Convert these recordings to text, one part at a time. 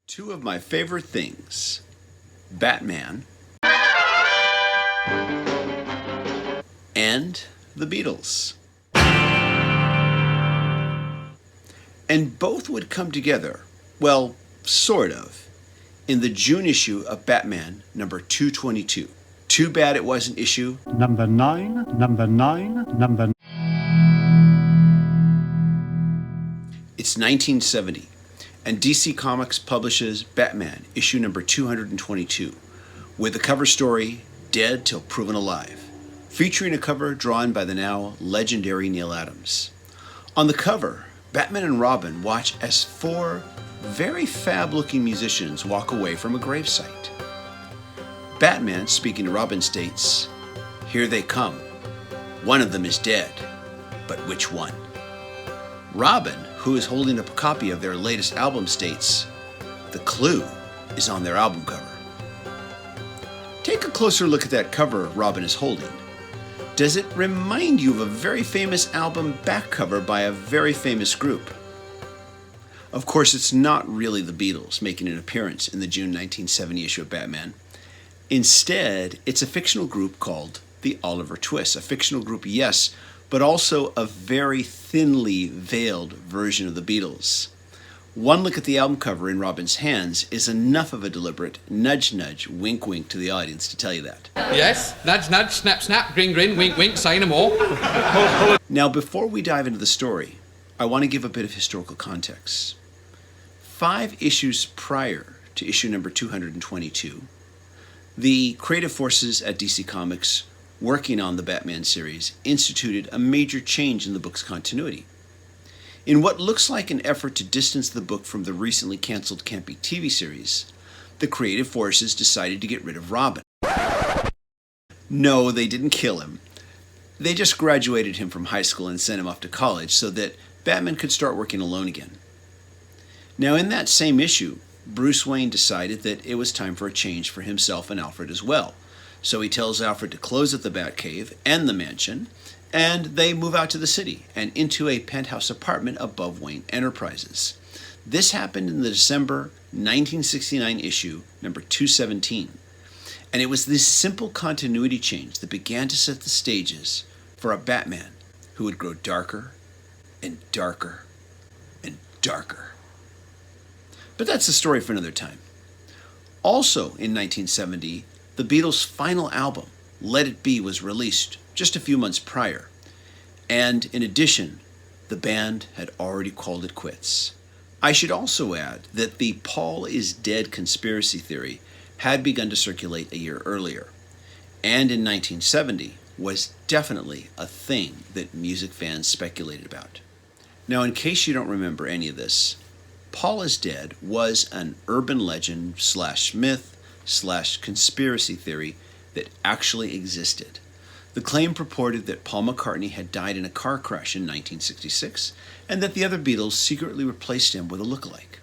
Two of my favorite things, Batman and the Beatles. And both would come together, well, sort of, in the June issue of Batman number 222. Too bad it wasn't issue Number 9. It's 1970, and DC Comics publishes Batman, issue number 222, with the cover story, Dead Till Proven Alive, featuring a cover drawn by the now legendary Neil Adams. On the cover, Batman and Robin watch as four very fab-looking musicians walk away from a gravesite. Batman, speaking to Robin, states, "Here they come. One of them is dead, but which one?" Robin, who is holding up a copy of their latest album, states, "The clue is on their album cover." Take a closer look at that cover Robin is holding. Does it remind you of a very famous album back cover by a very famous group? Of course, it's not really the Beatles making an appearance in the June 1970 issue of Batman. Instead, it's a fictional group called the Oliver Twists. A fictional group, yes, but also a very thinly veiled version of the Beatles. One look at the album cover in Robin's hands is enough of a deliberate nudge nudge, wink wink to the audience to tell you that. Yes, nudge nudge, snap snap, grin grin, wink wink, say no more. Now, before we dive into the story, I want to give a bit of historical context. 5 issues prior to issue number 222, the creative forces at DC Comics working on the Batman series instituted a major change in the book's continuity. In what looks like an effort to distance the book from the recently canceled campy TV series, the creative forces decided to get rid of Robin. No, they didn't kill him. They just graduated him from high school and sent him off to college so that Batman could start working alone again. Now, in that same issue, Bruce Wayne decided that it was time for a change for himself and Alfred as well. So he tells Alfred to close at the Batcave and the mansion, and they move out to the city and into a penthouse apartment above Wayne Enterprises. This happened in the December 1969 issue, number 217. And it was this simple continuity change that began to set the stages for a Batman who would grow darker and darker and darker. But that's a story for another time. Also in 1970, the Beatles' final album, Let It Be, was released just a few months prior. And in addition, the band had already called it quits. I should also add that the Paul is dead conspiracy theory had begun to circulate a year earlier, and in 1970 was definitely a thing that music fans speculated about. Now, in case you don't remember any of this, Paul is Dead was an urban legend / myth / conspiracy theory that actually existed. The claim purported that Paul McCartney had died in a car crash in 1966 and that the other Beatles secretly replaced him with a lookalike.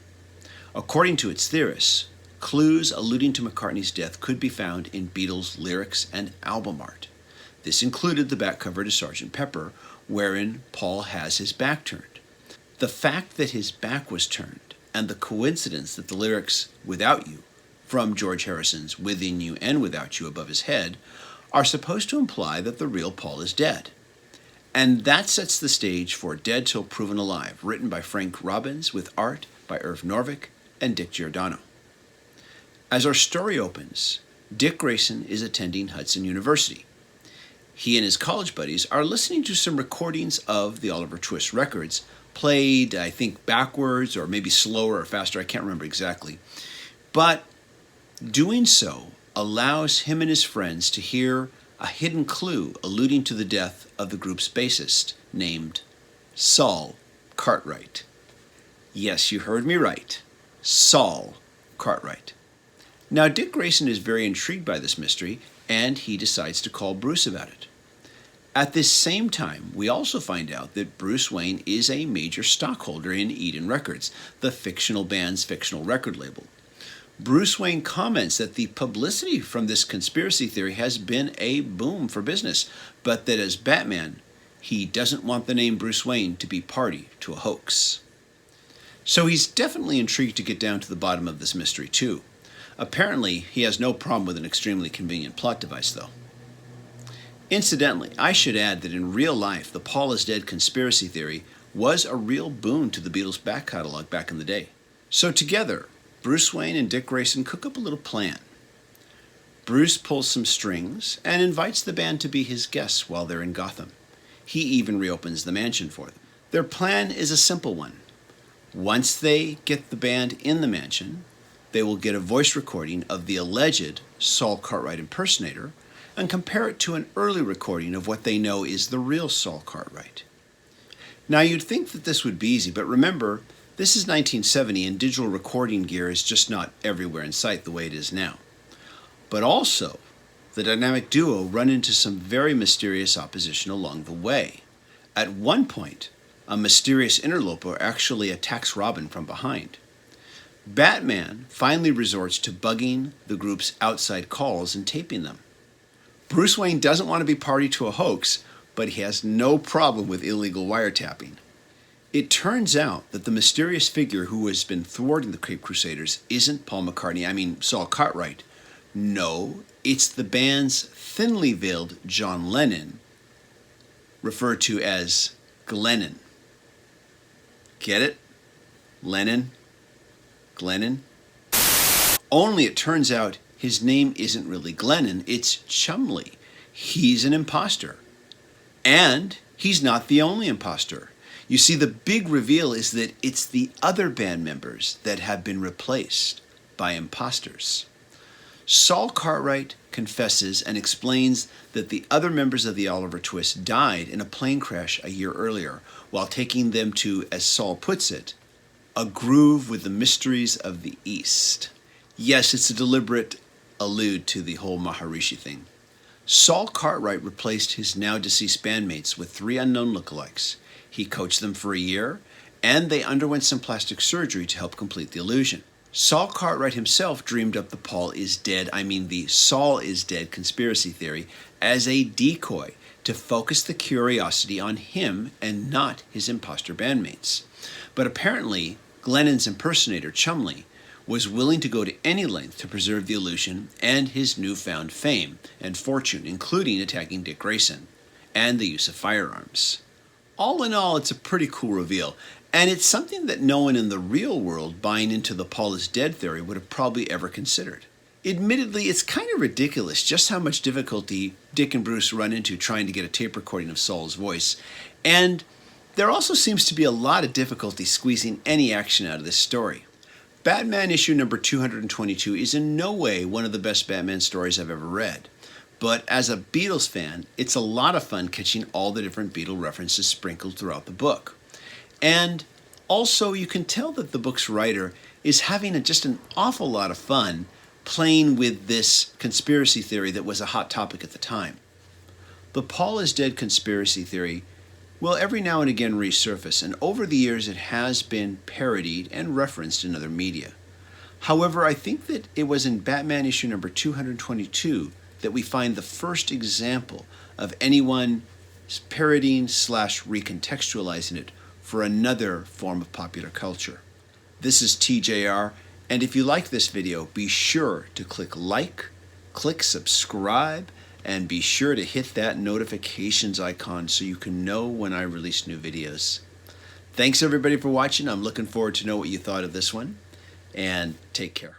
According to its theorists, clues alluding to McCartney's death could be found in Beatles' lyrics and album art. This included the back cover to Sgt. Pepper, wherein Paul has his back turned. The fact that his back was turned and the coincidence that the lyrics "Without You" from George Harrison's "Within You and Without You" above his head are supposed to imply that the real Paul is dead. And that sets the stage for Dead Till Proven Alive, written by Frank Robbins with art by Irv Norvik and Dick Giordano. As our story opens, Dick Grayson is attending Hudson University. He and his college buddies are listening to some recordings of the Oliver Twist records, played, I think, backwards or maybe slower or faster, I can't remember exactly. But doing so allows him and his friends to hear a hidden clue alluding to the death of the group's bassist, named Saul Cartwright. Yes, you heard me right. Saul Cartwright. Now, Dick Grayson is very intrigued by this mystery, and he decides to call Bruce about it. At this same time, we also find out that Bruce Wayne is a major stockholder in Eden Records, the fictional band's fictional record label. Bruce Wayne comments that the publicity from this conspiracy theory has been a boom for business, but that as Batman, he doesn't want the name Bruce Wayne to be party to a hoax. So he's definitely intrigued to get down to the bottom of this mystery too. Apparently, he has no problem with an extremely convenient plot device though. Incidentally, I should add that in real life, the Paul is dead conspiracy theory was a real boon to the Beatles' back catalog back in the day. So together, Bruce Wayne and Dick Grayson cook up a little plan. Bruce pulls some strings and invites the band to be his guests while they're in Gotham. He even reopens the mansion for them. Their plan is a simple one. Once they get the band in the mansion, they will get a voice recording of the alleged Saul Cartwright impersonator and compare it to an early recording of what they know is the real Saul Cartwright. Now you'd think that this would be easy, but remember, this is 1970 and digital recording gear is just not everywhere in sight the way it is now. But also, the dynamic duo run into some very mysterious opposition along the way. At one point, a mysterious interloper actually attacks Robin from behind. Batman finally resorts to bugging the group's outside calls and taping them. Bruce Wayne doesn't want to be party to a hoax, but he has no problem with illegal wiretapping. It turns out that the mysterious figure who has been thwarting the Cape Crusaders isn't Paul McCartney, Saul Cartwright. No, it's the band's thinly veiled John Lennon, referred to as Glennon. Get it? Lennon? Glennon? Only it turns out his name isn't really Glennon, it's Chumley. He's an imposter. And he's not the only imposter. You see, the big reveal is that it's the other band members that have been replaced by imposters. Saul Cartwright confesses and explains that the other members of the Oliver Twist died in a plane crash a year earlier while taking them to, as Saul puts it, a groove with the mysteries of the East. Yes, it's a deliberate allude to the whole Maharishi thing. Saul Cartwright replaced his now deceased bandmates with 3 unknown lookalikes. He coached them for a year, and they underwent some plastic surgery to help complete the illusion. Saul Cartwright himself dreamed up the the Saul is dead conspiracy theory as a decoy to focus the curiosity on him and not his imposter bandmates. But apparently, Glennon's impersonator, Chumley, was willing to go to any length to preserve the illusion and his newfound fame and fortune, including attacking Dick Grayson and the use of firearms. All in all, it's a pretty cool reveal, and it's something that no one in the real world buying into the Paul is dead theory would have probably ever considered. Admittedly, it's kind of ridiculous just how much difficulty Dick and Bruce run into trying to get a tape recording of Saul's voice, and there also seems to be a lot of difficulty squeezing any action out of this story. Batman issue number 222 is in no way one of the best Batman stories I've ever read. But as a Beatles fan, it's a lot of fun catching all the different Beatle references sprinkled throughout the book. And also, you can tell that the book's writer is having just an awful lot of fun playing with this conspiracy theory that was a hot topic at the time. The Paul is dead conspiracy theory will every now and again resurface, and over the years it has been parodied and referenced in other media. However, I think that it was in Batman issue number 222 that we find the first example of anyone parodying / recontextualizing it for another form of popular culture. This is TJR, and if you like this video, be sure to click like, click subscribe, and be sure to hit that notifications icon so you can know when I release new videos. Thanks everybody for watching. I'm looking forward to know what you thought of this one, and take care.